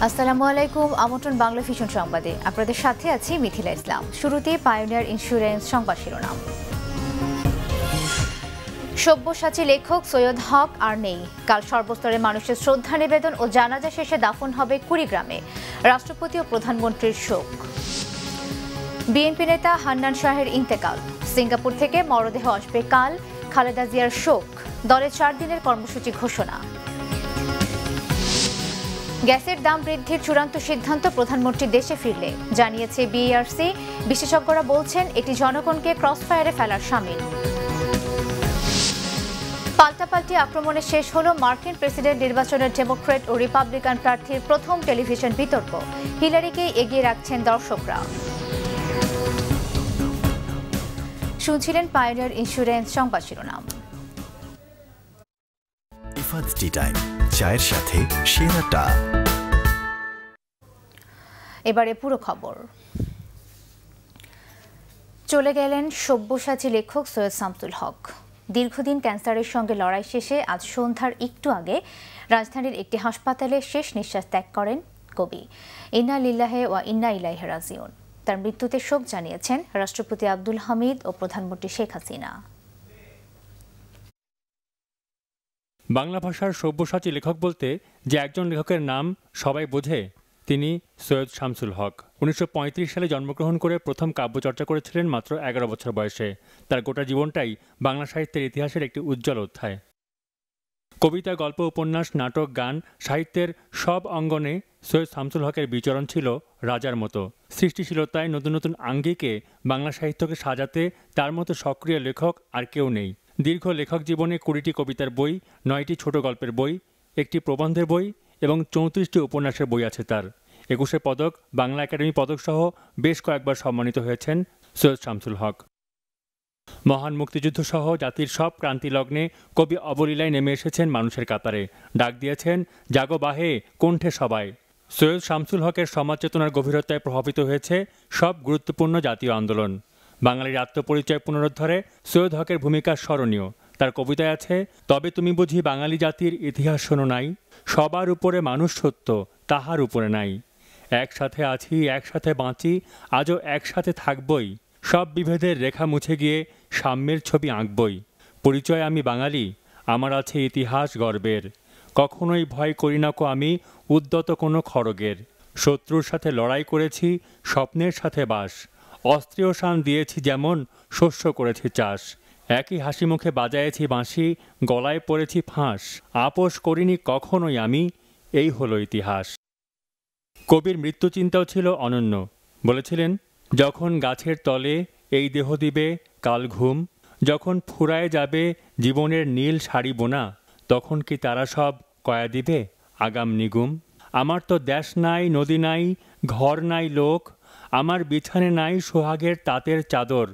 আসসালামু আলাইকুম। আমন্ত্রণ বাংলা ভিশন সংবাদে আপনাদের সাথে আছি মিথিলা ইসলাম। শুরুতে পায়োনিয়ার ইন্স্যুরেন্স সংবাদ শিরোনাম। সব্যসাচী লেখক সৈয়দ হক আর নেই। কাল সর্বস্তরের মানুষের শ্রদ্ধা নিবেদন ও জানাজা শেষে দাফন হবে কুড়িগ্রামে। রাষ্ট্রপতি ও প্রধানমন্ত্রীর শোক। বিএনপি নেতা হান্নান শাহের ইন্তেকাল। সিঙ্গাপুর থেকে মরদেহ আসবে কাল। খালেদা জিয়ার শোক। দলের 4 দিনের কর্মসূচি ঘোষণা। গ্যাসের দাম বৃদ্ধির চূড়ান্ত সিদ্ধান্ত প্রধানমন্ত্রী দেশে ফিরলে জানিয়েছে বিইআরসি। বিশেষজ্ঞরা বলছেন এটি জনগণকে ক্রসফায়ারে ফেলার শামিল। পাল্টাপাল্টি আক্রমণে শেষ হলো মার্কিন প্রেসিডেন্ট নির্বাচনের ডেমোক্র্যাট ও রিপাবলিকান প্রার্থীর প্রথম টেলিভিশন বিতর্ক। হিলারিকেই এগিয়ে রাখছেন দর্শকরা। শুনছিলেন পায়োনিয়ার ইন্স্যুরেন্স সংবাদ শিরোনাম। ইফাদ টি টাইম, চায়ের সাথে সেরাটা। এবারে পুরো খবর। চলে গেলেন সব্যসাচী লেখক সৈয়দ শামসুল হক। দীর্ঘদিন ক্যান্সারের সঙ্গে লড়াই শেষে আজ সন্ধ্যার একটু আগে রাজধানীর একটি হাসপাতালে শেষ নিঃশ্বাস ত্যাগ করেন কবি। ইন্না লিল্লাহি ওয়া ইন্না ইলাইহি রাজিউন। তার মৃত্যুতে শোক জানিয়েছেন রাষ্ট্রপতি আব্দুল হামিদ ও প্রধানমন্ত্রী শেখ হাসিনা। বাংলা ভাষার সব্যসাচী লেখক বলতে যে একজন লেখকের নাম সবাই বোঝে, তিনি সৈয়দ শামসুল হক। 1935 সালে জন্মগ্রহণ করে প্রথম কাব্যচর্চা করেছিলেন মাত্র 11 বছর বয়সে। তার গোটা জীবনটাই বাংলা সাহিত্যের ইতিহাসের একটি উজ্জ্বল অধ্যায়। কবিতা, গল্প, উপন্যাস, নাটক, গান, সাহিত্যের সব অঙ্গনে সৈয়দ শামসুল হকের বিচরণ ছিল রাজার মতো। সৃষ্টিশীলতায় নতুন নতুন আঙ্গিকে বাংলা সাহিত্যকে সাজাতে তার মতো সক্রিয় লেখক আর কেউ নেই। দীর্ঘ লেখক জীবনে 20টি কবিতার বই, 9টি ছোট গল্পের বই, একটি প্রবন্ধের বই এবং 34টি উপন্যাসের বই আছে তার। 21 পদক, বাংলা একাডেমি পদক সহ বেশ কয়েকবার সম্মানিত হয়েছেন সৈয়দ শামসুল হক। মহান মুক্তিযুদ্ধ সহ জাতির সব ক্রান্তি লগ্নে কবি অবলীলায় নেমে এসেছেন মানুষের কাতারে। ডাক দিয়েছেন জাগো বাহে কণ্ঠে সবাই। সৈয়দ শামসুল হকের সমাজ চেতনার গভীরতায় প্রভাবিত হয়েছে সব গুরুত্বপূর্ণ জাতীয় আন্দোলন। বাঙালির আত্মপরিচয় পুনরুদ্ধারে সৈয়দ হকের ভূমিকা স্মরণীয়। তার কবিতায় আছে, তবে তুমি বুঝি বাঙালি জাতির ইতিহাস শোনো নাই, সবার উপরে মানুষ সত্য তাহার উপরে নাই। একসাথে আছি, একসাথে বাঁচি, আজও একসাথে থাকবই, সব বিভেদের রেখা মুছে গিয়ে সাম্যের ছবি আঁকবই। পরিচয় আমি বাঙালি, আমার আছে ইতিহাস গর্বের, কখনোই ভয় করি না কো আমি উদ্যত কোনো খড়গের। শত্রুর সাথে লড়াই করেছি, স্বপ্নের সাথে বাস, অস্ত্রীয় শান দিয়েছি যেমন, শস্য করেছি চাষ। একই হাসি মুখে বাজায়েছি বাঁশি, গলায় পড়েছি ফাঁস, আপোষ করিনি কখনোই আমি, এই হলো ইতিহাস। কবির মৃত্যুচিন্তাও ছিল অনন্য। বলেছিলেন, যখন গাছের তলে এই দেহ দিবে কাল ঘুম, যখন ফুরায় যাবে জীবনের নীল শাড়ি বোনা, তখন কি তারা সব কয়া দিবে আগাম নিগুম। আমার তো দেশ নাই, নদী নাই, ঘর নাই লোক, আমার বিছানে নাই সোহাগের তাঁতের চাদর,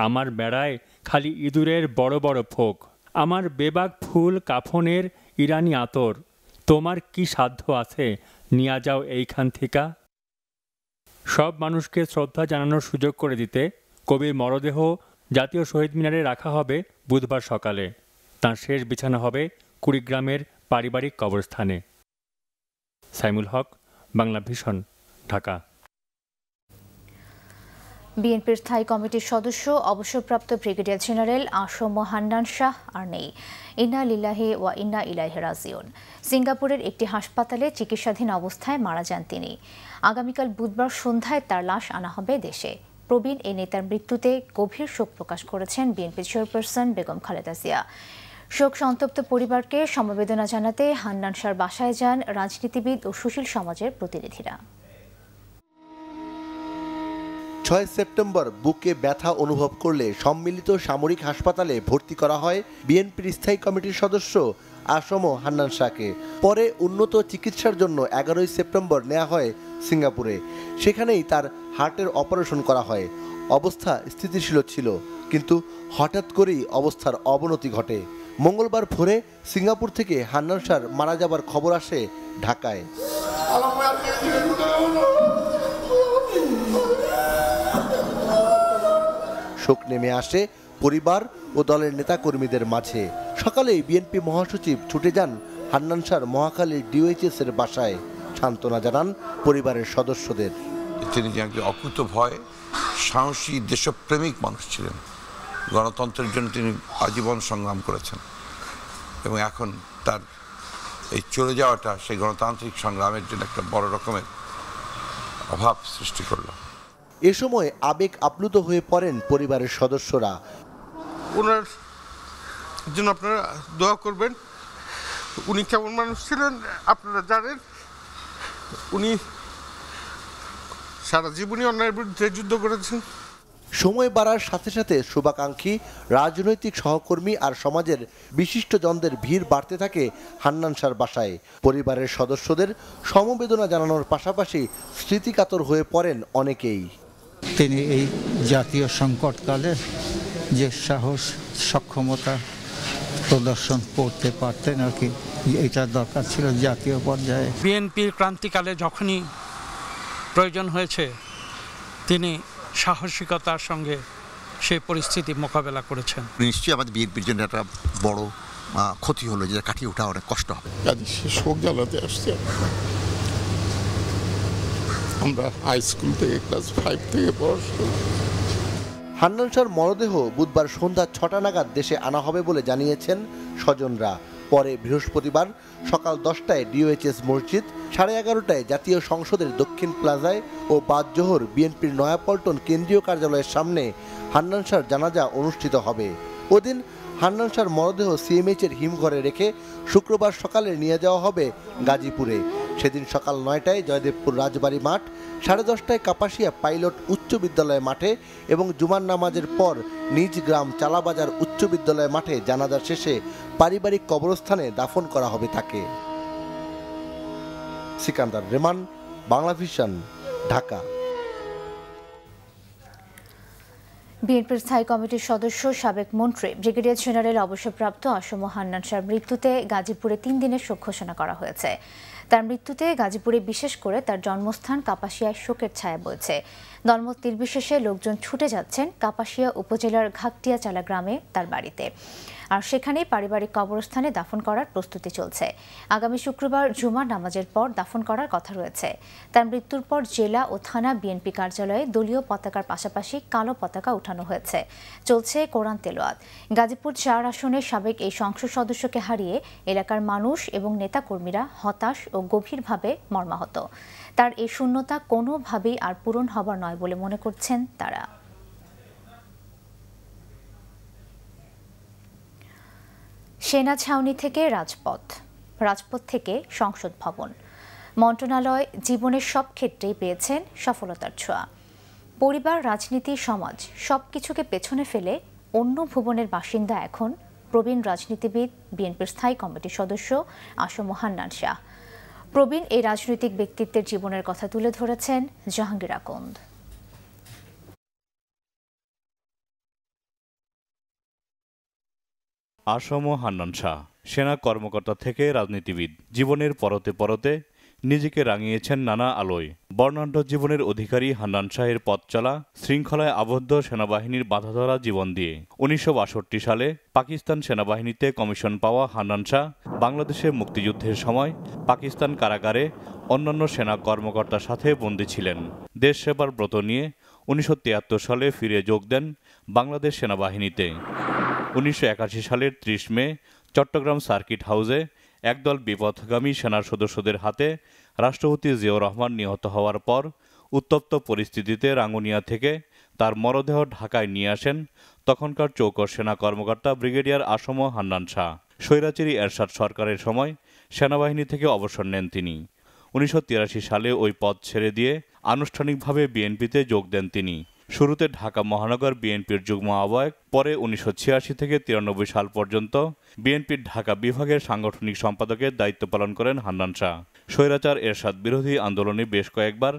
আমার বেড়ায় খালি ইঁদুরের বড় বড় ফোক, আমার বেবাক ফুল কাফনের ইরানি আতর, তোমার কি সাধ্য আছে নিয়া যাও এইখান থেকে। সব মানুষকে শ্রদ্ধা জানানোর সুযোগ করে দিতে কবির মরদেহ জাতীয় শহীদ মিনারে রাখা হবে বুধবার সকালে। তাঁর শেষ বিছানা হবে কুড়িগ্রামের পারিবারিক কবরস্থানে। সাইমুল হক, বাংলা ভিশন, ঢাকা। বিএনপির স্থায়ী কমিটির সদস্য অবসরপ্রাপ্ত ব্রিগেডিয়ার জেনারেল আসম হান্নান শাহ আর নেই। ইন্না লিল্লাহি ওয়া ইন্না ইলাইহি রাজিউন। সিঙ্গাপুরের একটি হাসপাতালে চিকিৎসাধীন অবস্থায় মারা যান তিনি। আগামীকাল বুধবার সন্ধ্যায় তার লাশ আনা হবে দেশে। প্রবীণ এই নেতার মৃত্যুতে গভীর শোক প্রকাশ করেছেন বিএনপি চেয়ারপারসন বেগম খালেদা জিয়া। শোক সন্তপ্ত পরিবারকে সমবেদনা জানাতে হান্নান শাহর বাসায় যান রাজনীতিবিদ ও সুশীল সমাজের প্রতিনিধিরা। 6 সেপ্টেম্বর বুকে ব্যথা অনুভব করলে সম্মিলিত সামরিক হাসপাতালে ভর্তি করা হয় বিএনপির স্থায়ী কমিটির সদস্য আসম হান্নান শাহকে। পরে উন্নত চিকিৎসার জন্য 11 সেপ্টেম্বর নেওয়া হয় সিঙ্গাপুরে। সেখানেই তার হার্টের অপারেশন করা হয়। অবস্থা স্থিতিশীল ছিল, কিন্তু হঠাৎ করেই অবস্থার অবনতি ঘটে। মঙ্গলবার ভোরে সিঙ্গাপুর থেকে হান্নান শাহর মারা যাবার খবর আসে ঢাকায়। শোক নেমে আসে পরিবার ও দলের নেতাকর্মীদের মাঝে। সকালেই বিএনপি মহাসচিব ছুটে যান হান্নান শাহর মহাখালীর ডিওএইচএস এর বাসায়। সান্ত্বনা জানান পরিবারের সদস্যদের। তিনি যে একজন অকুতভয় সাহসী দেশপ্রেমিক মানুষ ছিলেন। গণতন্ত্রের জন্য তিনি আজীবন সংগ্রাম করেছেন এবং এখন তার এই চলে যাওয়াটা সেই গণতান্ত্রিক সংগ্রামের জন্য একটা বড় রকমের অভাব সৃষ্টি করল। এ সময় আবেগ আপ্লুত হয়ে পড়েন পরিবারের সদস্যরা। ওনার জন্য আপনারা দোয়া করবেন। উনি কেমন মানুষ ছিলেন আপনারা জানেন। উনি সারা জীবনই অন্যায়ের বিরুদ্ধে যুদ্ধ করেছেন। সময় বাড়ার সাথে সাথে শুভাকাঙ্ক্ষী, রাজনৈতিক সহকর্মী আর সমাজের বিশিষ্টজনদের ভিড় বাড়তে থাকে হান্নান শাহর বাসায়। পরিবারের সদস্যদের সমবেদনা জানানোর পাশাপাশি স্মৃতিকাতর হয়ে পড়েন অনেকেই। তিনি এই জাতীয় সংকটকালে যে সাহস সক্ষমতা প্রদর্শন করতে পারতেন আর কি, এটা দরকার ছিল জাতীয় পর্যায়ে। বিএনপির ক্রান্তিকালে যখনই প্রয়োজন হয়েছে তিনি সাহসিকতার সঙ্গে সেই পরিস্থিতি মোকাবেলা করেছেন। নিশ্চয়ই আমাদের বিএনপির জন্য একটা বড় ক্ষতি হলো, যেটা কাটিয়ে ওঠা অনেক কষ্ট হবে। সে শোক জ্বালাতে আসছে। আমরা হাই স্কুল থেকে ক্লাস 5 থেকে পড়াশোনা। হান্নান শাহর মরদেহ বুধবার সন্ধ্যা 6টা নাগাদ দেশে আনা হবে বলে জানিয়েছেন স্বজনরা। পরে বৃহস্পতিবার সকাল 10টায় ডিওএইচএস মসজিদ, 11:30টায় জাতীয় সংসদের দক্ষিণ প্লাজায় ও বাদ জোহর বিএনপির নয়াপল্টন কেন্দ্রীয় কার্যালয়ের সামনে হান্নান শাহর জানাজা অনুষ্ঠিত হবে। ওদিন হান্নান শাহর মরদেহ সিএমএইচের হিমঘরে রেখে শুক্রবার সকালে নিয়ে যাওয়া হবে গাজীপুরে। সেদিন সকাল 9টায় জয়দেবপুর রাজবাড়ী মাঠ, 10:30টায় কাপাসিয়া পাইলট উচ্চ বিদ্যালয় মাঠে এবং জুমার নামাজের পর নিজ গ্রাম চালাবাজার উচ্চ বিদ্যালয় মাঠে জানাজা শেষে পারিবারিক কবরস্থানে দাফন করা হবে তাকে। সিকান্দার রেমান, বাংলাভিশন, ঢাকা। বিএনপির স্থায়ী কমিটির সদস্য সাবেক মন্ত্রী ব্রিগেডিয়ার জেনারেল অবসরপ্রাপ্ত আসম হান্নান শাহর মৃত্যুতে গাজীপুরে 3 দিনের শোক ঘোষণা করা হয়েছে। তার মৃত্যুতে গাজীপুরে বিশেষ করে তার জন্মস্থান কাপাসিয়ায় শোকের ছায়া বইছে। দলমত নির্বিশেষে লোকজন ছুটে যাচ্ছেন কাপাসিয়া উপজেলার ঘাকটিয়া চালা গ্রামে তার বাড়িতে, আর সেখানেই পারিবারিক কবরস্থানে দাফন করার প্রস্তুতি চলছে। আগামী শুক্রবার জুমার নামাজের পর দাফন করার কথা রয়েছে। তার মৃত্যুর পর জেলা ও থানা বিএনপি কার্যালয়ে দলীয় পতাকার পাশাপাশি কালো পতাকা উঠানো হয়েছে। চলছে কোরআন তেলাওয়াত। গাজীপুর 4 আসনের সাবেক এই সংসদ সদস্যকে হারিয়ে এলাকার মানুষ এবং নেতাকর্মীরা হতাশ ও গভীরভাবে মর্মাহত। তার এই শূন্যতা কোনোভাবেই আর পূরণ হবার নয় বলে মনে করছেন তারা। সেনা ছাউনি থেকে রাজপথ, রাজপথ থেকে সংসদ ভবন, মন্ত্রণালয় জীবনের সব ক্ষেত্রেই পেয়েছেন সফলতার ছোঁয়া। পরিবার, রাজনীতি, সমাজ সবকিছুকে পেছনে ফেলে অন্য ভুবনের বাসিন্দা এখন প্রবীণ রাজনীতিবিদ, বিএনপির স্থায়ী কমিটির সদস্য আসম হান্নান শাহ। প্রবীণ এই রাজনৈতিক ব্যক্তিত্বের জীবনের কথা তুলে ধরেছেন জাহাঙ্গীর আকন্দ। আসম হান্নান শাহ সেনা কর্মকর্তা থেকে রাজনীতিবিদ, জীবনের পরতে পরতে নিজেকে রাঙিয়েছেন নানা আলোয়। বর্ণাঢ্য জীবনের অধিকারী হান্নান শাহের পথ চলা শৃঙ্খলায় আবদ্ধ সেনাবাহিনীর বাঁধাধরা জীবন দিয়ে। 1962 সালে পাকিস্তান সেনাবাহিনীতে কমিশন পাওয়া হান্নান শাহ বাংলাদেশে মুক্তিযুদ্ধের সময় পাকিস্তান কারাগারে অন্যান্য সেনা কর্মকর্তার সাথে বন্দী ছিলেন। দেশ সেবার ব্রত নিয়ে 1973 সালে ফিরে যোগ দেন বাংলাদেশ সেনাবাহিনীতে। 1981 সালের 30 মে চট্টগ্রাম সার্কিট হাউসে একদল বিপথগামী সেনার সদস্যদের হাতে রাষ্ট্রপতি জিয়াউর রহমান নিহত হওয়ার পর উত্তপ্ত পরিস্থিতিতে রাঙ্গুনিয়া থেকে তার মরদেহ ঢাকায় নিয়ে আসেন তখনকার চৌকস সেনা কর্মকর্তা ব্রিগেডিয়ার আসম হান্নান শাহ। স্বৈরাচারী এরশাদ সরকারের সময় সেনাবাহিনী থেকে অবসর নেন তিনি। 1983 সালে ওই পদ ছেড়ে দিয়ে আনুষ্ঠানিকভাবে বিএনপিতে যোগ দেন তিনি। শুরুতে ঢাকা মহানগর বিএনপির যুগ্ম আহ্বায়ক, পরে 1986 থেকে 93 সাল পর্যন্ত বিএনপির ঢাকা বিভাগের সাংগঠনিক সম্পাদকের দায়িত্ব পালন করেন হান্নান শাহ। স্বৈরাচার এরশাদ বিরোধী আন্দোলনে বেশ কয়েকবার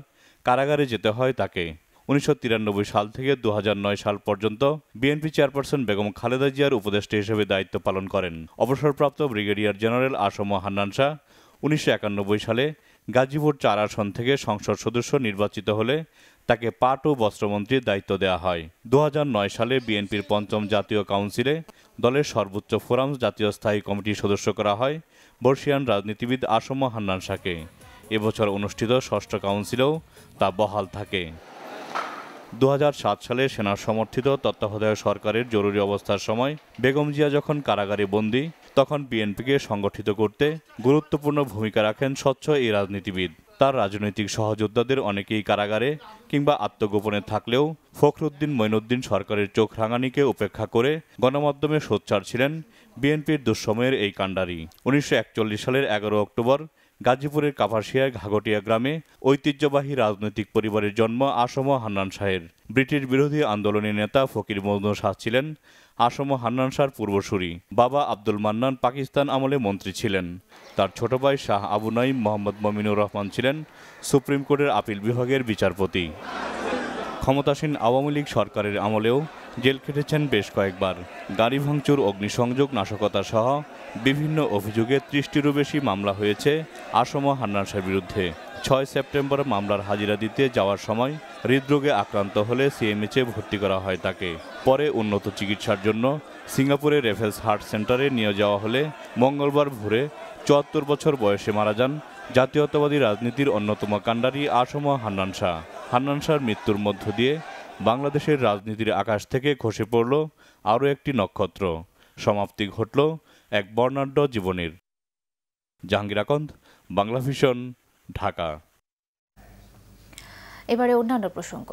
কারাগারে যেতে হয় তাকে। 1993 সাল থেকে 2009 সাল পর্যন্ত বিএনপি চেয়ারপারসন বেগম খালেদা জিয়ার উপদেষ্টা হিসেবে দায়িত্ব পালন করেন। অবসরপ্রাপ্ত ব্রিগেডিয়ার জেনারেল আসম হান্নান শাহ 1991 সালে গাজীপুর 4 আসন থেকে সংসদ সদস্য নির্বাচিত হলে তাকে পাট ও বস্ত্রমন্ত্রীর দায়িত্ব দেওয়া হয়। 2009 সালে বিএনপির 5ম জাতীয় কাউন্সিলে দলের সর্বোচ্চ ফোরাম জাতীয় স্থায়ী কমিটির সদস্য করা হয় বর্ষিয়ান রাজনীতিবিদ আসম হান্নান শাহকে। এবছর অনুষ্ঠিত ষষ্ঠ কাউন্সিলেও তা বহাল থাকে। 2007 সালে সেনা সমর্থিত তত্ত্বাবধায়ক সরকারের জরুরি অবস্থার সময় বেগম জিয়া যখন কারাগারে বন্দী, তখন বিএনপিকে সংগঠিত করতে গুরুত্বপূর্ণ ভূমিকা রাখেন স্বচ্ছ এই রাজনীতিবিদ। তার রাজনৈতিক সহযোদ্ধাদের অনেকেই কারাগারে কিংবা আত্মগোপনে থাকলেও ফখরুদ্দিন মঈনুদ্দিন সরকারের চোখ রাঙানিকে উপেক্ষা করে গণমাধ্যমে সোচ্চার ছিলেন বিএনপির দুঃসময়ের এই কাণ্ডারি। 1941 সালের 11 অক্টোবর গাজীপুরের কাপাসিয়ার ঘাগটিয়া গ্রামে ঐতিহ্যবাহী রাজনৈতিক পরিবারের জন্ম আসম হান্নান শাহের। ব্রিটিশ বিরোধী আন্দোলনী নেতা ফকির মজনু শাহ ছিলেন আসম হান্নান শাহর পূর্বসূরি। বাবা আব্দুল মান্নান পাকিস্তান আমলে মন্ত্রী ছিলেন। তার ছোট ভাই শাহ আবু নাঈম মোহাম্মদ মমিনুর রহমান ছিলেন সুপ্রিম কোর্টের আপিল বিভাগের বিচারপতি। ক্ষমতাসীন আওয়ামী লীগ সরকারের আমলেও জেল খেটেছেন বেশ কয়েকবার। গাড়ি ভাঙচুর, অগ্নিসংযোগ, নাশকতা সহ বিভিন্ন অভিযোগে 30টিরও বেশি মামলা হয়েছে আসম হান্নান শাহের বিরুদ্ধে। 6 সেপ্টেম্বর মামলার হাজিরা দিতে যাওয়ার সময় হৃদরোগে আক্রান্ত হলে সিএমএইচে ভর্তি করা হয় তাকে। পরে উন্নত চিকিৎসার জন্য সিঙ্গাপুরের রেফেলস হার্ট সেন্টারে নিয়ে যাওয়া হলে মঙ্গলবার ভোরে 74 বছর বয়সে মারা যান জাতীয়তাবাদী রাজনীতির অন্যতম কাণ্ডারি আসম হান্নান শাহ। হান্নান শাহর মৃত্যুর মধ্য দিয়ে বাংলাদেশের রাজনীতির আকাশ থেকে খসে পড়ল আরও একটি নক্ষত্র। সমাপ্তি ঘটল এক বর্ণাঢ্য জীবনের। জাহাঙ্গীর আকন্দ, বাংলা ভিশন, ঢাকা। এবারে অন্যান্য প্রসঙ্গ।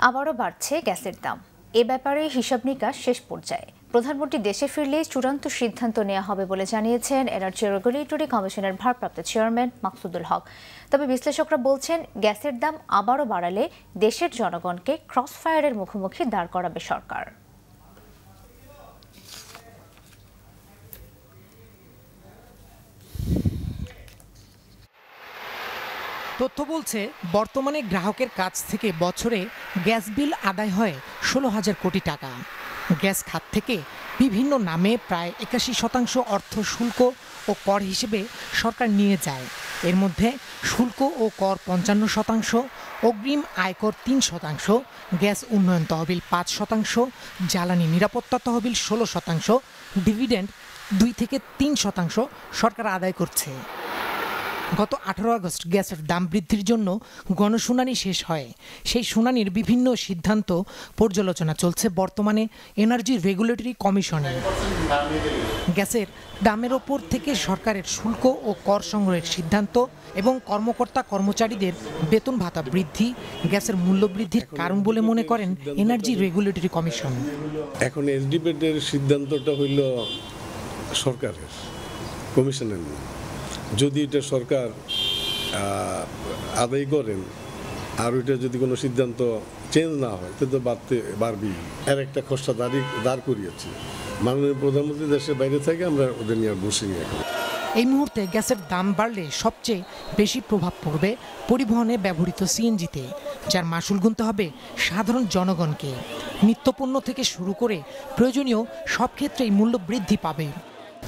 আবারও বাড়ছে গ্যাসের দাম। এ ব্যাপারে হিসাব নিকাশ শেষ পর্যায়ে। প্রধানমন্ত্রী দেশে ফিরলে চূড়ান্ত সিদ্ধান্ত নেওয়া হবে বলে জানিয়েছেন এনার্জি রেগুলেটরি কমিশনের ভারপ্রাপ্ত চেয়ারম্যান মাকসুদুল হক। তবে বিশ্লেষকরা বলছেন, গ্যাসের দাম আবারও বাড়ালে দেশের জনগণকে ক্রসফায়ারের মুখোমুখি দাঁড় করাবে সরকার। তথ্য বলছে, বর্তমানে গ্রাহকের কাছ থেকে বছরে গ্যাস বিল আদায় হয় 16,000 কোটি টাকা। গ্যাস খাত থেকে বিভিন্ন নামে প্রায় 81% অর্থ শুল্ক ও কর হিসেবে সরকার নিয়ে যায়। এর মধ্যে শুল্ক ও কর 55%, অগ্রিম আয়কর 3%, গ্যাস উন্নয়ন তহবিল 5%, জ্বালানি নিরাপত্তা তহবিল 16%, ডিভিডেন্ড 2 থেকে 3% সরকার আদায় করছে। গত 18 আগস্ট গ্যাসের দাম বৃদ্ধির জন্য গণশুনানি শেষ হয়। সেই শুনানির বিভিন্ন সিদ্ধান্ত পর্যালোচনা চলছে বর্তমানে এনার্জি রেগুলেটরি কমিশনে। গ্যাসের দামের ওপর থেকে সরকারের শুল্ক ও কর সংগ্রহের সিদ্ধান্ত এবং কর্মকর্তা কর্মচারীদের বেতন ভাতা বৃদ্ধি গ্যাসের মূল্য বৃদ্ধির কারণ বলে মনে করেন এনার্জি রেগুলেটরি কমিশন। এখন এসডিপের সিদ্ধান্তটা হইল সরকারের, কমিশনের না। যদি এটা সরকার আদায় করেন আর ওইটা যদি কোনো সিদ্ধান্ত চেঞ্জ না হয় তো বাড়বেই। আর একটা খসড়া দাঁড় করিয়েছে মাননীয় প্রধানমন্ত্রী দেশের বাইরে থেকে, আমরা ওদের নিয়ে বসিনি। এখন এই মুহূর্তে গ্যাসের দাম বাড়লে সবচেয়ে বেশি প্রভাব পড়বে পরিবহনে ব্যবহৃত সিএনজিতে, যার মাসুল গুনতে হবে সাধারণ জনগণকে। নিত্যপণ্য থেকে শুরু করে প্রয়োজনীয় সব ক্ষেত্রেই মূল্য বৃদ্ধি পাবে।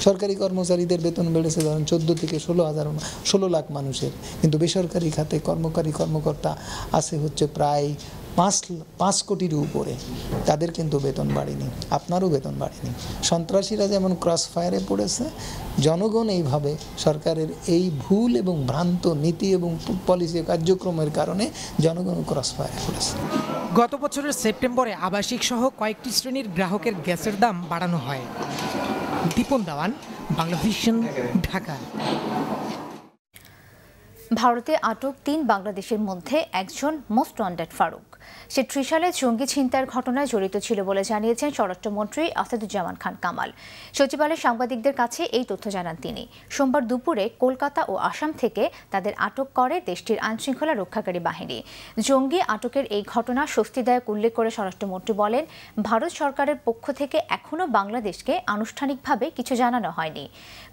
সরকারি কর্মচারীদের বেতন বেড়েছে ধরেন 14 থেকে 16 লাখ মানুষের, কিন্তু বেসরকারি খাতে কর্মকর্তা আছে হচ্ছে প্রায় 5 কোটির উপরে। তাদের কিন্তু বেতন বাড়েনি, আপনারও বেতন বাড়েনি। সন্ত্রাসীরা যেমন ক্রস ফায়ারে পড়েছে, জনগণ এইভাবে সরকারের এই ভুল এবং ভ্রান্ত নীতি এবং পলিসি কার্যক্রমের কারণে জনগণ ক্রস ফায়ারে পড়েছে। গত বছরের সেপ্টেম্বরে আবাসিক সহ কয়েকটি শ্রেণীর গ্রাহকের গ্যাসের দাম বাড়ানো হয়। দীপন দাওয়ান, বাংলা ভিশন, ঢাকা। ভারতে আটক 3 বাংলাদেশের মধ্যে একজন মোস্ট ওয়ান্টেড ফারুক। সে ত্রিশালে জঙ্গি ছিনতাইয়ের ঘটনায় জড়িত ছিল বলে জানিয়েছেন স্বরাষ্ট্রমন্ত্রী আসাদুজ্জামান খান কামাল। সচিবালয়ে সাংবাদিকদের কাছে এই তথ্য জানান তিনি। সোমবার দুপুরে কলকাতা ও আসাম থেকে তাদের আটক করে দেশটির আইনশৃঙ্খলা রক্ষাকারী বাহিনী। জঙ্গি আটকের এই ঘটনা স্বস্তিদায়ক উল্লেখ করে স্বরাষ্ট্রমন্ত্রী বলেন, ভারত সরকারের পক্ষ থেকে এখনও বাংলাদেশকে আনুষ্ঠানিকভাবে কিছু জানানো হয়নি।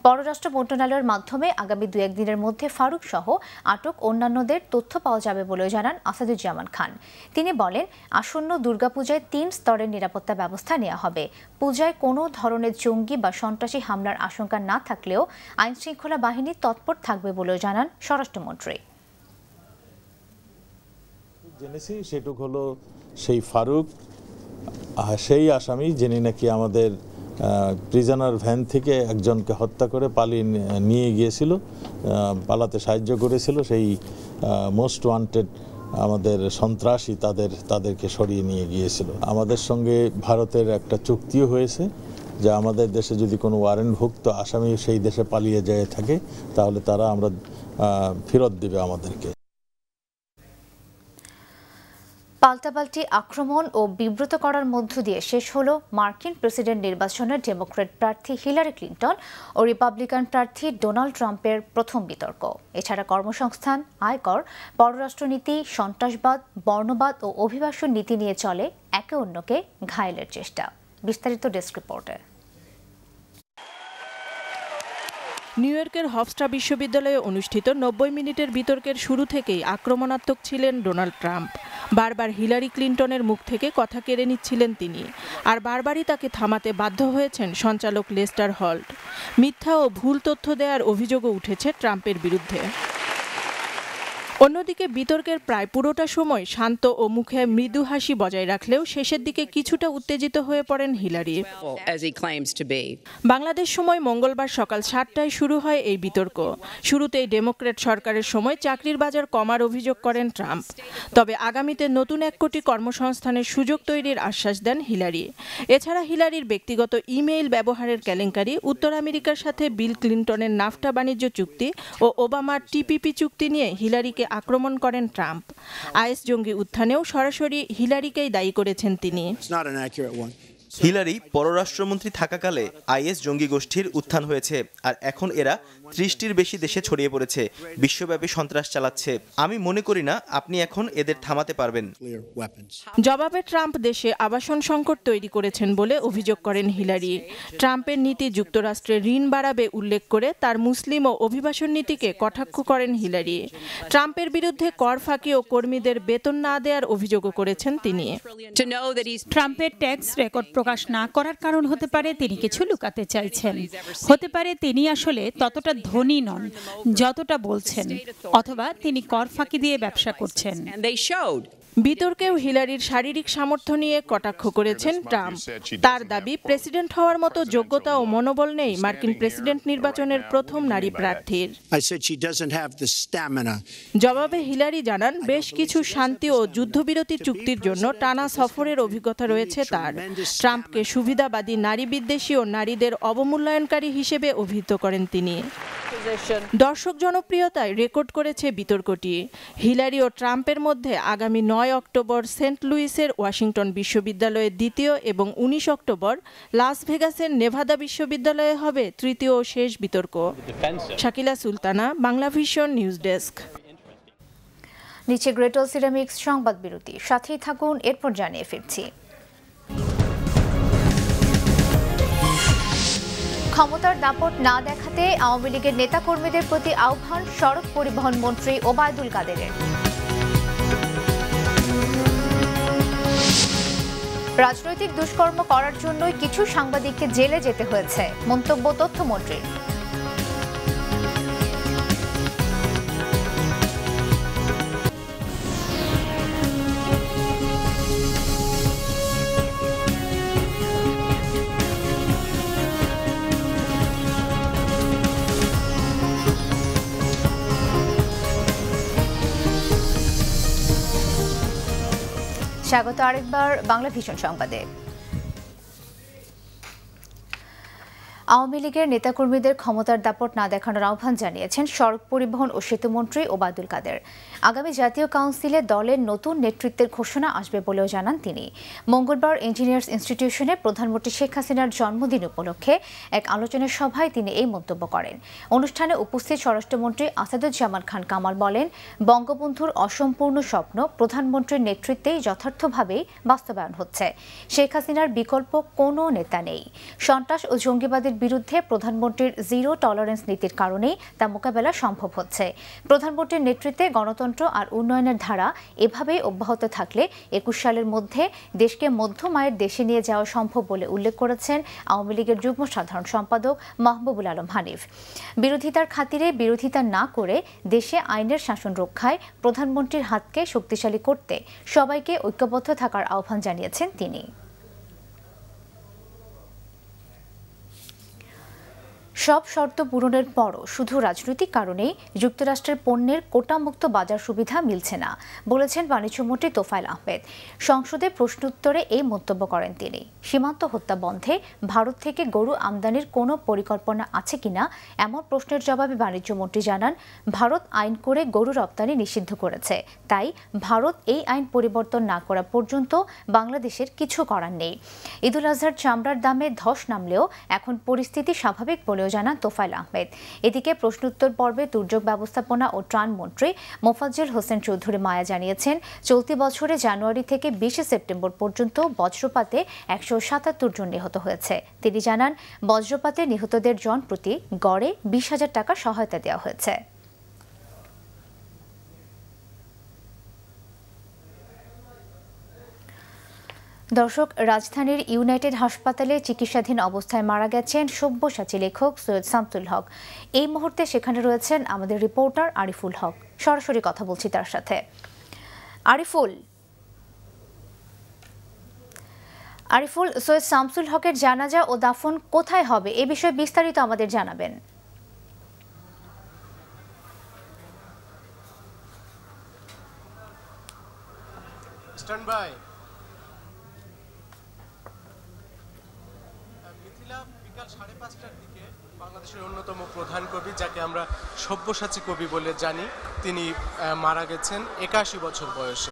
পররাষ্ট্র মন্ত্রণালয়ের মাধ্যমে আগামী 2-1 দিনের মধ্যে ফারুক সহ আটক অন্যান্যদের তথ্য পাওয়া যাবে বলেও জানান আসাদুজ্জামান খান। তিনি বলেন, আসন্ন দুর্গাপূজায় 3 স্তরের নিরাপত্তা ব্যবস্থা নেওয়া হবে। পূজায় কোনো ধরনের জঙ্গি বা সন্ত্রাসী হামলার আশঙ্কা না থাকলেও আইনশৃঙ্খলা বাহিনী তৎপর থাকবে বলেও জানান স্বরাষ্ট্রমন্ত্রী। জেনেছি সেটুক হলো সেই ফারুক, সেই আসামি যিনি নাকি আমাদের প্রিজনার ভ্যান থেকে একজনকে হত্যা করে পালিয়ে নিয়ে গিয়েছিল পালাতে সাহায্য করেছিল সেই মোস্ট ওয়ান্টেড আমাদের সন্ত্রাসী তাদেরকে সরিয়ে নিয়ে গিয়েছিল। আমাদের সঙ্গে ভারতের একটা চুক্তিও হয়েছে যে আমাদের দেশে যদি কোনো ওয়ারেন্টভুক্ত আসামি সেই দেশে পালিয়ে যেয়ে থাকে তাহলে তারা আমরা ফেরত দিবে আমাদেরকে। পাল্টাপাল্টি আক্রমণ ও বিব্রত করার মধ্য দিয়ে শেষ হলো মার্কিন প্রেসিডেন্ট নির্বাচনের ডেমোক্র্যাট প্রার্থী হিলারি ক্লিন্টন ও রিপাবলিকান প্রার্থী ডোনাল্ড ট্রাম্পের প্রথম বিতর্ক। এছাড়া কর্মসংস্থান, আয়কর, পররাষ্ট্রনীতি, সন্ত্রাসবাদ, বর্ণবাদ ও অভিবাসন নীতি নিয়ে চলে একে অন্যকে ঘায়েলের চেষ্টা। বিস্তারিত ডেস্ক রিপোর্টে। নিউ ইয়র্কের হফস্ট্রা বিশ্ববিদ্যালয়ে অনুষ্ঠিত 90 মিনিটের বিতর্কের শুরু থেকেই আক্রমণাত্মক ছিলেন ডোনাল্ড ট্রাম্প। বারবার হিলারি ক্লিন্টনের মুখ থেকে কথা কেড়ে নিচ্ছিলেন তিনি, আর বারবারই তাকে থামাতে বাধ্য হয়েছেন সঞ্চালক লেস্টার হল্ট। মিথ্যা ও ভুল তথ্য দেওয়ার অভিযোগও উঠেছে ট্রাম্পের বিরুদ্ধে। অন্যদিকে বিতর্কের প্রায় পুরোটা সময় শান্ত ও মুখে মৃদু হাসি বজায় রাখলেও শেষের দিকে কিছুটা উত্তেজিত হয়ে পড়েন হিলারি। বাংলাদেশ সময় মঙ্গলবার সকাল 7টায় শুরু হয় এই বিতর্ক। শুরুতেই ডেমোক্র্যাট সরকারের সময় চাকরির বাজার কমার অভিযোগ করেন ট্রাম্প। তবে আগামীতে নতুন 1 কোটি কর্মসংস্থানের সুযোগ তৈরির আশ্বাস দেন হিলারি। এছাড়া হিলারির ব্যক্তিগত ইমেইল ব্যবহারের কেলেঙ্কারি, উত্তর আমেরিকার সাথে বিল ক্লিন্টনের নাফটা বাণিজ্য চুক্তি ও ওবামার টিপিপি চুক্তি নিয়ে হিলারিকে আক্রমণ করেন ট্রাম্প। আইএস জঙ্গি উত্থানেও সরাসরি হিলারিকেই দায়ী করেছেন তিনি। হিলারি পররাষ্ট্রমন্ত্রী থাকাকালে আইএস জঙ্গি গোষ্ঠীর উত্থান হয়েছে, আর এখন এরা 30টির বেশি দেশে ছড়িয়ে পড়েছে, বিশ্বব্যাপী সন্ত্রাস চালাচ্ছে। আমি মনে করি না আপনি এখন এদের থামাতে পারবেন। জবাবে ট্রাম্প দেশে আবাসন সংকট তৈরি করেছেন বলে অভিযোগ করেন হিলারি। ট্রাম্পের নীতি যুক্তরাষ্ট্রে ঋণ বাড়াবে উল্লেখ করে তার মুসলিম ও অভিবাসন নীতিকে কটাক্ষ করেন হিলারি। ট্রাম্পের বিরুদ্ধে কর ফাঁকি ও কর্মীদের বেতন না দেওয়ার অভিযোগও করেছেন তিনি। ট্রাম্পের ট্যাক্স রেকর্ড প্রকাশ না করার কারণ হতে পারে তিনি কিছু লুকাতে চাইছেন, হতে পারে তিনি আসলে ততটা ধনী নন যতটা বলছেন, অথবা তিনি কর ফাঁকি দিয়ে ব্যবসা করছেন। বিতর্কেও হিলারির শারীরিক সামর্থ্য নিয়ে কটাক্ষ করেছেন ট্রাম্প। তার দাবি, প্রেসিডেন্ট হওয়ার মতো যোগ্যতা ও মনোবল নেই মার্কিন প্রেসিডেন্ট নির্বাচনের প্রথম নারী প্রার্থীর। জবাবে হিলারি জানান, বেশ কিছু শান্তি ও যুদ্ধবিরতি চুক্তির জন্য টানা সফরের অভিজ্ঞতা রয়েছে তার। ট্রাম্পকে সুবিধাবাদী, নারী বিদ্বেষী ও নারীদের অবমূল্যায়নকারী হিসেবে অভিহিত করেন তিনি। দর্শক জনপ্রিয়তায় রেকর্ড করেছে বিতর্কটি। হিলারি ও ট্রাম্পের মধ্যে আগামী 9 অক্টোবর সেন্ট লুইসের ওয়াশিংটন বিশ্ববিদ্যালয়ে দ্বিতীয় এবং 19 অক্টোবর লাস ভেগাসের নেভাদা বিশ্ববিদ্যালয়ে হবে তৃতীয় ও শেষ বিতর্ক। Shakila Sultana, Bangla vision news desk. নিচে গ্রেটল সিরামিক্স সংবাদ বিরতি, সাথেই থাকুন, এরপর জানিয়ে ফিরছি। ক্ষমতার দাপট না দেখাতে আওয়ামী লীগের নেতাকর্মীদের প্রতি আহ্বান সড়ক পরিবহন মন্ত্রী ওবায়দুল কাদেরের। রাজনৈতিক দুষ্কর্ম করার জন্যই কিছু সাংবাদিককে জেলে যেতে হয়েছে, মন্তব্য তথ্যমন্ত্রীর। স্বাগত আরেকবার বাংলা ভিশন সংবাদে। আওয়ামী লীগের নেতাকর্মীদের ক্ষমতার দাপট না দেখানোর আহ্বান জানিয়েছেন সড়ক পরিবহন ও সেতুমন্ত্রী ওবায়দুল কাদের। আগামী জাতীয় কাউন্সিলে দলের নতুন নেতৃত্বের ঘোষণা আসবে বলেও জানান তিনি। মঙ্গলবার ইঞ্জিনিয়ার্স ইনস্টিটিউশনে প্রধানমন্ত্রী শেখ হাসিনার জন্মদিন উপলক্ষে এক আলোচনা সভায় তিনি এই মন্তব্য করেন। অনুষ্ঠানে উপস্থিত স্বরাষ্ট্রমন্ত্রী আসাদুজ্জামান খান কামাল বলেন, বঙ্গবন্ধুর অসম্পূর্ণ স্বপ্ন প্রধানমন্ত্রীর নেতৃত্বেই যথার্থভাবেই বাস্তবায়ন হচ্ছে। শেখ হাসিনার বিকল্প কোনো নেতা নেই। সন্ত্রাস ও জঙ্গিবাদের বিরুদ্ধে প্রধানমন্ত্রীর জিরো টলারেন্স নীতির কারণেই তা মোকাবেলা সম্ভব হচ্ছে। প্রধানমন্ত্রীর নেতৃত্বে গণতন্ত্র আর উন্নয়নের ধারা এভাবেই অব্যাহত থাকলে 21 সালের মধ্যে দেশকে মধ্যম আয়ের দেশে নিয়ে যাওয়া সম্ভব বলে উল্লেখ করেছেন আওয়ামী লীগের যুগ্ম সাধারণ সম্পাদক মাহবুবুল আলম হানিফ। বিরোধিতার খাতিরে বিরোধিতা না করে দেশে আইনের শাসন রক্ষায় প্রধানমন্ত্রীর হাতকে শক্তিশালী করতে সবাইকে ঐক্যবদ্ধ থাকার আহ্বান জানিয়েছেন তিনি। সব শর্ত পূরণের পরও শুধু রাজনৈতিক কারণেই যুক্তরাষ্ট্রের পণ্যের কোটামুক্ত বাজার সুবিধা মিলছে না বলেছেন বাণিজ্যমন্ত্রী তোফায়েল আহমেদ। সংসদে প্রশ্নোত্তরে এই মন্তব্য করেন তিনি। সীমান্ত হত্যা বন্ধে ভারত থেকে গরু আমদানির কোনো পরিকল্পনা আছে কিনা এমন প্রশ্নের জবাবে বাণিজ্যমন্ত্রী জানান, ভারত আইন করে গরু রপ্তানি নিষিদ্ধ করেছে, তাই ভারত এই আইন পরিবর্তন না করা পর্যন্ত বাংলাদেশের কিছু করার নেই। ঈদুল আজহার চামড়ার দামে ধস নামলেও এখন পরিস্থিতি স্বাভাবিক বলেও জানান তোফায়েল আহমেদ। এদিকে প্রশ্নোত্তর পর্বে দুর্যোগ ব্যবস্থাপনা ও ত্রাণ মন্ত্রী মোফাজ্জল হোসেন চৌধুরী মায়া জানিয়েছেন, চলতি বছরে জানুয়ারি থেকে 20 সেপ্টেম্বর পর্যন্ত বজ্রপাতে 177 জন নিহত হয়েছে। তিনি জানান, বজ্রপাতে নিহতদের জন প্রতি গড়ে 20,000 টাকা সহায়তা দেওয়া হয়েছে। দর্শক, রাজধানীর ইউনাইটেড হাসপাতালে চিকিৎসাধীন অবস্থায় মারা গেছেন সব্যসাচী লেখক সৈয়দ শামসুল হক। এই মুহূর্তে সেখানে রয়েছেন আমাদের রিপোর্টার আরিফুল হক। সরাসরি কথা বলছি তার সাথে। আরিফুল, সৈয়দ শামসুল হকের জানাজা ও দাফন কোথায় হবে এ বিষয়ে বিস্তারিত আমাদের জানাবেন। বিকাল 5:30টার দিকে বাংলাদেশের অন্যতম প্রধান কবি, যাকে আমরা সব্যসাচী কবি বলে জানি, তিনি মারা গেছেন 81 বছর বয়সে।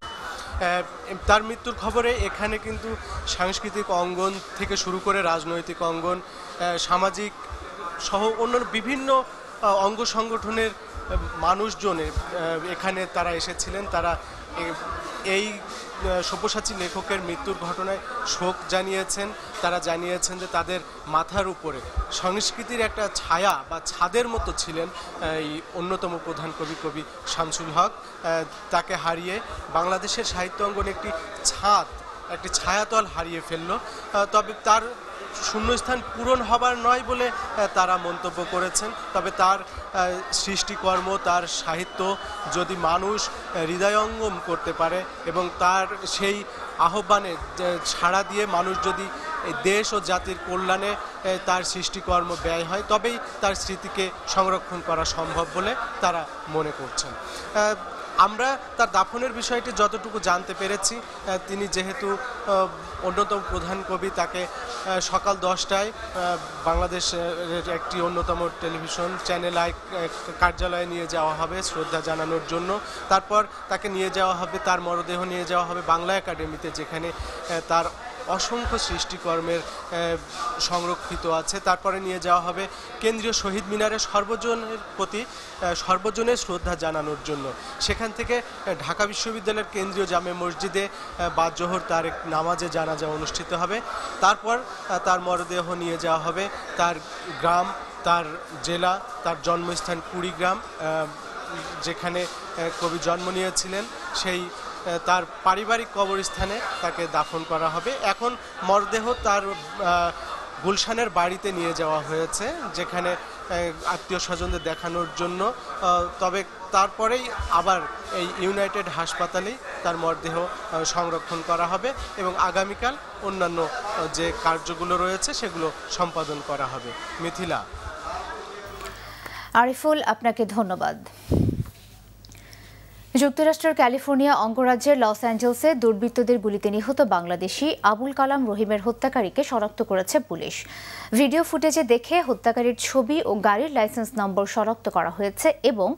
তার মৃত্যুর খবরে এখানে কিন্তু সাংস্কৃতিক অঙ্গন থেকে শুরু করে রাজনৈতিক অঙ্গন, সামাজিক সহ অন্যান্য বিভিন্ন অঙ্গ সংগঠনের মানুষজনের এখানে তারা এসেছিলেন। তারা এই সব্যসাচী লেখকের মৃত্যুর ঘটনায় শোক জানিয়েছেন। তারা জানিয়েছেন যে তাদের মাথার উপরে সংস্কৃতির একটা ছায়া বা ছাদের মতো ছিলেন এই অন্যতম প্রধান কবি শামসুল হক। তাকে হারিয়ে বাংলাদেশের সাহিত্য অঙ্গনে একটি ছায়াতল হারিয়ে ফেলল। তবে তার শূন্যস্থান পূরণ হবার নয় বলে তারা মন্তব্য করেছেন। তবে তার সৃষ্টিকর্ম, তার সাহিত্য যদি মানুষ হৃদয়ঙ্গম করতে পারে এবং তার সেই আহ্বানে সাড়া দিয়ে মানুষ যদি দেশ ও জাতির কল্যাণে তার সৃষ্টিকর্ম ব্যয় হয়, তবেই তার স্মৃতিকে সংরক্ষণ করা সম্ভব বলে তারা মনে করছেন। আমরা তার দাফনের বিষয়টি যতটুকু জানতে পেরেছি, তিনি যেহেতু অন্যতম প্রধান কবি, তাকে সকাল 10টায় বাংলাদেশের একটি অন্যতম টেলিভিশন চ্যানেল আই কার্যালয়ে নিয়ে যাওয়া হবে শ্রদ্ধা জানানোর জন্য। তারপর তাকে নিয়ে যাওয়া হবে, তার মরদেহ নিয়ে যাওয়া হবে বাংলা একাডেমিতে, যেখানে তার অসংখ্য সৃষ্টিকর্মের সংরক্ষিত আছে। তারপরে নিয়ে যাওয়া হবে কেন্দ্রীয় শহীদ মিনারে সর্বজনের শ্রদ্ধা জানানোর জন্য। সেখান থেকে ঢাকা বিশ্ববিদ্যালয়ের কেন্দ্রীয় জামে মসজিদে বাদ জোহর তার এক নামাজে জানাজা অনুষ্ঠিত হবে। তারপর তার মরদেহ নিয়ে যাওয়া হবে তার গ্রাম, তার জেলা, তার জন্মস্থান কুড়িগ্রাম, যেখানে কবি জন্ম নিয়েছিলেন, সেই তার পারিবারিক কবরস্থানে তাকে দাফন করা হবে। এখন মরদেহ তার গুলশানের বাড়িতে নিয়ে যাওয়া হয়েছে, যেখানে আত্মীয় স্বজনদের দেখানোর জন্য। তবে তারপরেই আবার এই ইউনাইটেড হাসপাতালেই তার মরদেহ সংরক্ষণ করা হবে এবং আগামীকাল অন্যান্য যে কার্যগুলো রয়েছে সেগুলো সম্পাদন করা হবে। মিথিলা। আরিফুল, আপনাকে ধন্যবাদ। যুক্তরাষ্ট্রের ক্যালিফোর্নিয়া অঙ্গরাজ্যের লস অ্যাঞ্জেলসে দুর্বৃত্তদের গুলিতে নিহত বাংলাদেশি আবুল কালাম রহিমের হত্যাকারীকে শনাক্ত করেছে পুলিশ। ভিডিও ফুটেজে দেখে হত্যাকারীর ছবি ও গাড়ির লাইসেন্স নম্বর শনাক্ত করা হয়েছে এবং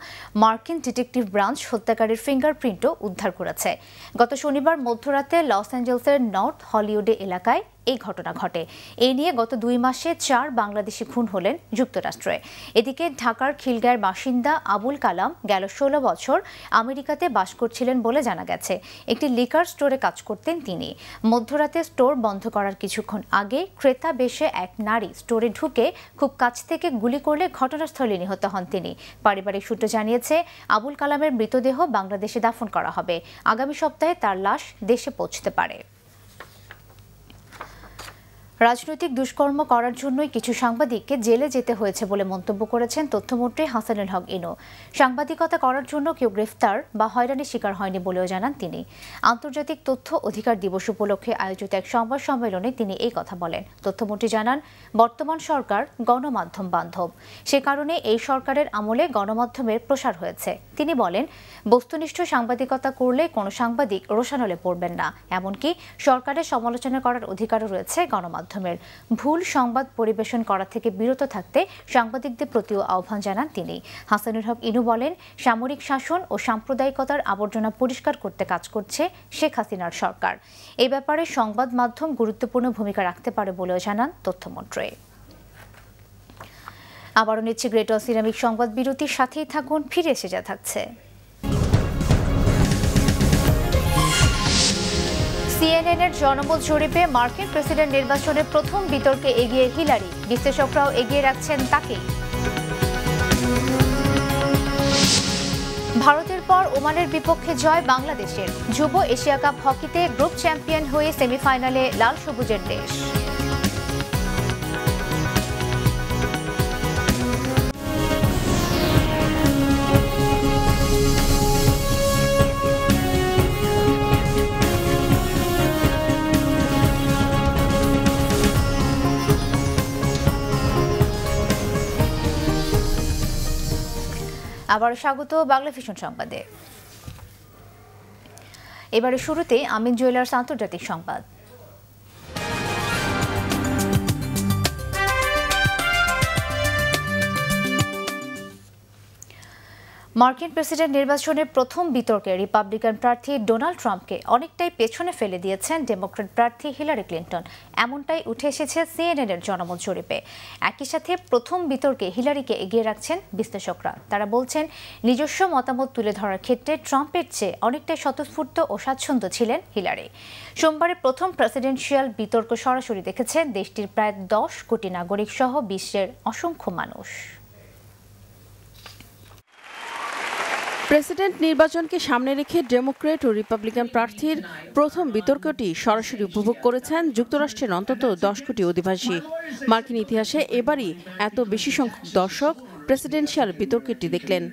মার্কিন ডিটেকটিভ ব্রাঞ্চ হত্যাকারীর ফিঙ্গারপ্রিন্টও উদ্ধার করেছে। গত শনিবার মধ্যরাতে লস অ্যাঞ্জেলসের নর্থ হলিউডে এলাকায় এই ঘটনা ঘটে। এই নিয়ে গত 2 মাসে 4 বাংলাদেশি খুন হলেন যুক্তরাষ্ট্রে। এদিকে ঢাকার খিলগাঁয়ের বাসিন্দা আবুল কালাম গেল 16 বছর আমেরিকাতে বাস করছিলেন বলে জানা গেছে। একটি লিকার স্টোরে কাজ করতেন তিনি। মধ্যরাতে স্টোর বন্ধ করার কিছুক্ষণ আগে ক্রেতা বেশে এক নারী স্টোরে ঢুকে খুব কাছ থেকে গুলি করলে ঘটনাস্থলে নিহত হন তিনি। পারিবারিক সূত্র জানিয়েছে, আবুল কালামের মৃতদেহ বাংলাদেশে দাফন করা হবে। আগামী সপ্তাহে তার লাশ দেশে পৌঁছতে পারে। রাজনৈতিক দুষ্কর্ম করার জন্যই কিছু সাংবাদিককে জেলে যেতে হয়েছে বলে মন্তব্য করেছেন তথ্যমন্ত্রী হাসানুল হক ইনু। সাংবাদিকতা করার জন্য কেউ গ্রেফতার বা হয়রানির শিকার হয়নি বলেও জানান তিনি। আন্তর্জাতিক তথ্য অধিকার দিবস উপলক্ষে আয়োজিত এক সংবাদ সম্মেলনে তিনি এই কথা বলেন। তথ্যমন্ত্রী জানান, বর্তমান সরকার গণমাধ্যম বান্ধব, সে কারণে এই সরকারের আমলে গণমাধ্যমের প্রসার হয়েছে। তিনি বলেন, বস্তুনিষ্ঠ সাংবাদিকতা করলে কোনো সাংবাদিক রোষানলে পড়বেন না, এমনকি সরকারের সমালোচনা করার অধিকারও রয়েছে গণমাধ্যমের। ভুল সংবাদ পরিবেশন করা থেকে বিরত থাকতে সাংবাদিকদের প্রতিও আহ্বান জানান তিনি। হাসানুল হক ইনু বলেন, সামরিক শাসন ও সাম্প্রদায়িকতার আবর্জনা পরিষ্কার করতে কাজ করছে শেখ হাসিনার সরকার। এই ব্যাপারে সংবাদ মাধ্যম গুরুত্বপূর্ণ ভূমিকা রাখতে পারে বলেও জানান তথ্যমন্ত্রী। আবারও নিচ্ছে গ্রেট ওয়াল সিরামিক সংবাদ বিরতির সাথেই থাকুন, ফিরে এসে যা থাকছে। সিএনএনের জনমত জরিপে মার্কিন প্রেসিডেন্ট নির্বাচনের প্রথম বিতর্কে এগিয়ে হিলারি, বিশ্লেষকরাও এগিয়ে রাখছেন তাকে। ভারতের পর ওমানের বিপক্ষে জয় বাংলাদেশের। যুব এশিয়া কাপ হকিতে গ্রুপ চ্যাম্পিয়ন হয়ে সেমিফাইনালে লাল সবুজের দেশ। আবার স্বাগত বাংলা ভিশন সংবাদে। এবারে শুরুতে আমিন জুয়েলার্স আন্তর্জাতিক সংবাদ। মার্কিন প্রেসিডেন্ট নির্বাচনের প্রথম বিতর্কে রিপাবলিকান প্রার্থী ডোনাল্ড ট্রাম্পকে অনেকটাই পেছনে ফেলে দিয়েছেন ডেমোক্র্যাট প্রার্থী হিলারি ক্লিন্টন। এমনটাই উঠে এসেছে সিএনএনের জনমত জরিপে। একই সাথে প্রথম বিতর্কে হিলারিকে এগিয়ে রাখছেন বিশ্লেষকরা। তারা বলছেন, নিজস্ব মতামত তুলে ধরার ক্ষেত্রে ট্রাম্পের চেয়ে অনেকটাই স্বতঃস্ফূর্ত ও স্বাচ্ছন্দ্য ছিলেন হিলারি। সোমবারের প্রথম প্রেসিডেন্সিয়াল বিতর্ক সরাসরি দেখেছেন দেশটির প্রায় 10 কোটি নাগরিক সহ বিশ্বের অসংখ্য মানুষ। প্রেসিডেন্ট নির্বাচনকে সামনে রেখে ডেমোক্র্যাট ও রিপাবলিকান প্রার্থীর প্রথম বিতর্কটি সরাসরি উপভোগ করেছেন যুক্তরাষ্ট্রের অন্তত 10 কোটি অধিবাসী। মার্কিন ইতিহাসে এবারই এত বেশি সংখ্যক দর্শক প্রেসিডেন্সিয়াল বিতর্কটি দেখলেন।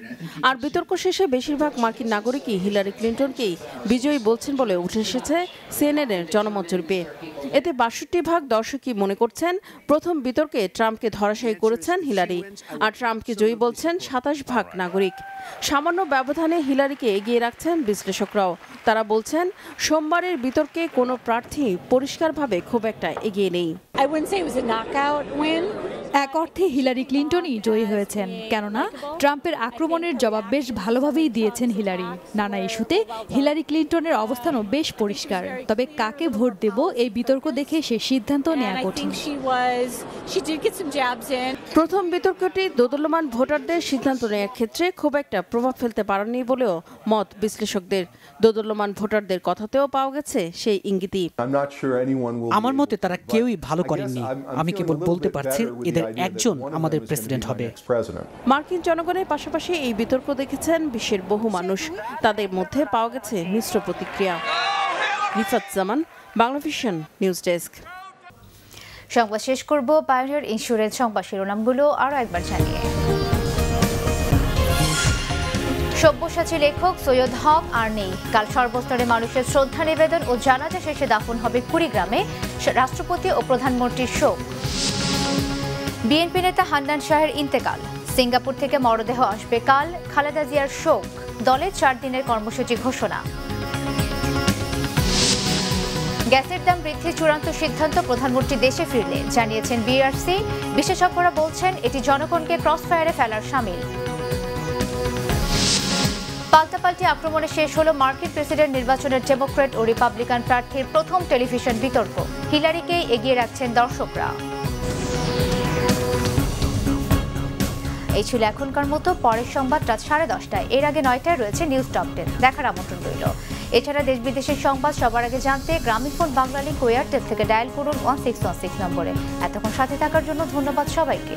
আর বিতর্ক শেষে বেশিরভাগ মার্কিন নাগরিকই হিলারি ক্লিন্টনকেই বিজয়ী বলছেন বলে উঠে এসেছে সিএনএনের জনমত জরিপে। এতে 62% দর্শকই মনে করছেন প্রথম বিতর্কে ট্রাম্পকে ধরাশায়ী করেছেন হিলারি, আর ট্রাম্পকে জয়ী বলছেন 27% নাগরিক। সামান্য ব্যবধানে হিলারিকে এগিয়ে রাখছেন বিশ্লেষকরাও। তারা বলছেন, সোমবারের বিতর্কে কোনো প্রার্থী পরিষ্কারভাবে খুব একটা এগিয়ে নেই। এক অর্থে হিলারি ক্লিন্টনই জয়ী হয়েছেন, কেননা ট্রাম্পের আক্রমণের জবাব বেশ ভালোভাবেই দিয়েছেন হিলারি। নানা ইস্যুতে হিলারি ক্লিন্টনের অবস্থানও বেশ পরিষ্কার। তবে কাকে ভোট দেব এই বিতর্ক দেখে সে সিদ্ধান্ত নেওয়া কঠিন। প্রথম বিতর্কটি দোদুল্যমান ভোটারদের সিদ্ধান্ত নেওয়ার ক্ষেত্রে খুব একটা প্রভাব ফেলতে পারেনি বলেও মত বিশ্লেষকদের। দোদুল্যমান ভোটারদের কথাতেও পাওয়া গেছে সেই ইঙ্গিতই। আমার মতে তারা কেউই ভালো করেননি। আমি কেবল বলতে পারছি এদের একজন আমাদের প্রেসিডেন্ট হবে। মার্কিন জনগণের পাশাপাশি এই বিতর্ক দেখেছেন বিশ্বের বহু মানুষ। তাদের মধ্যে পাওয়া গেছে মিশ্র প্রতিক্রিয়া। রিফাত জামান, বাংলা ভিশন নিউজ ডেস্ক। সংবাদ শেষ করব পায়োনিয়ার ইন্স্যুরেন্স সংবাদ শিরোনামগুলো আরও একবার জানিয়ে। সব্যসাচী লেখক সৈয়দ হক আর নেই। কাল সর্বস্তরে মানুষের শ্রদ্ধা নিবেদন ও জানাজা শেষে দাফন হবে কুড়িগ্রামে। রাষ্ট্রপতি ও প্রধানমন্ত্রীর শোক। বিএনপি নেতা হান্নান শাহের ইন্তেকাল। সিঙ্গাপুর থেকে মরদেহ আসবে কাল। খালেদা জিয়ার শোক। দলের 4 দিনের কর্মসূচি ঘোষণা। গ্যাসের দাম বৃদ্ধির চূড়ান্ত সিদ্ধান্ত প্রধানমন্ত্রী দেশে ফিরলে জানিয়েছেন বিআরসি। বিশেষজ্ঞরা বলছেন এটি জনগণকে ক্রসফায়ারে ফেলার শামিল। পাল্টাপাল্টি আক্রমণে শেষ হলো মার্কিন প্রেসিডেন্ট নির্বাচনের ডেমোক্র্যাট ও রিপাবলিকান প্রার্থীর প্রথম টেলিভিশন বিতর্ক। হিলারিকেই এগিয়ে রাখছেন দর্শকরা। এই ছিল এখনকার মতো। পরের সংবাদ রাত 10:30টায়। এর আগে 9টায় রয়েছে নিউজ টপ 10 দেখার আমন্ত্রণ রইল। এছাড়া দেশ বিদেশের সংবাদ সবার আগে জানতে গ্রামীণফোন বাংলা লিংক ও এয়ারটেল থেকে ডায়াল করুন 1616 নম্বরে। এতক্ষণ সাথে থাকার জন্য ধন্যবাদ সবাইকে।